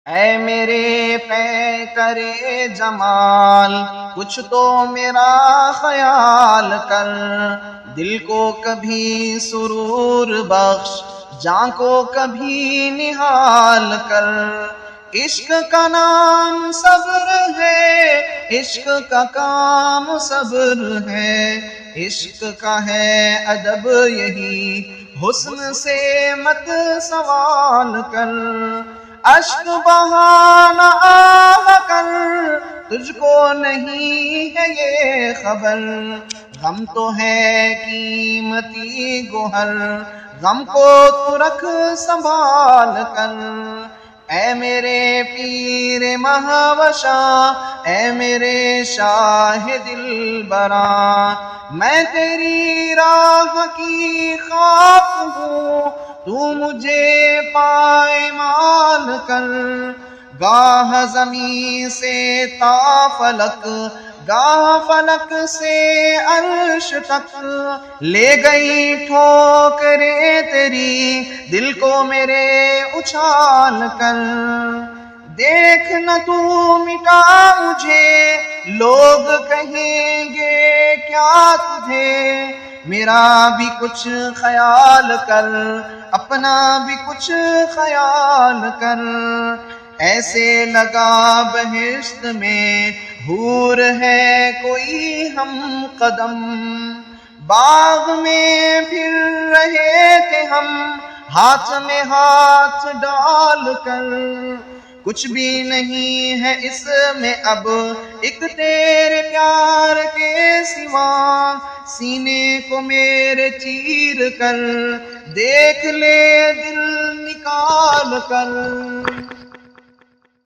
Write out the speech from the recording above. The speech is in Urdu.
اے میرے پیکرے جمال، کچھ تو میرا خیال کر، دل کو کبھی سرور بخش، جاں کو کبھی نہال کر۔ عشق کا نام صبر ہے، عشق کا کام صبر ہے، عشق کا ہے ادب یہی، حسن سے مت سوال کر۔ اشک بہانا آہ کر، تجھ کو نہیں ہے یہ خبر، غم تو ہے قیمتی گوہر، غم کو تو رکھ سنبھال کر۔ اے میرے پیر مہوشاں، اے میرے شاہ دلبراں، میں تیری راہ کی خاک ہوں، تو مجھے پائمال کر۔ گاہ زمین سے تا فلک، گاہ فلک سے عرش تک، لے گئی ٹھوکریں تیری، دل کو میرے اچھال کر۔ دیکھ نہ تو مٹا مجھے، لوگ کہیں گے کیا تجھے، میرا بھی کچھ خیال کر، اپنا بھی کچھ خیال کر۔ ایسے لگا بہشت میں حور ہے کوئی ہم قدم، باغ میں پھر رہے تھے ہم ہاتھ میں ہاتھ ڈال کر۔ کچھ بھی نہیں ہے اس میں اب ایک تیرے پیار کے سوا، سینے کو میرے چیر کر دیکھ لے دل نکال کر۔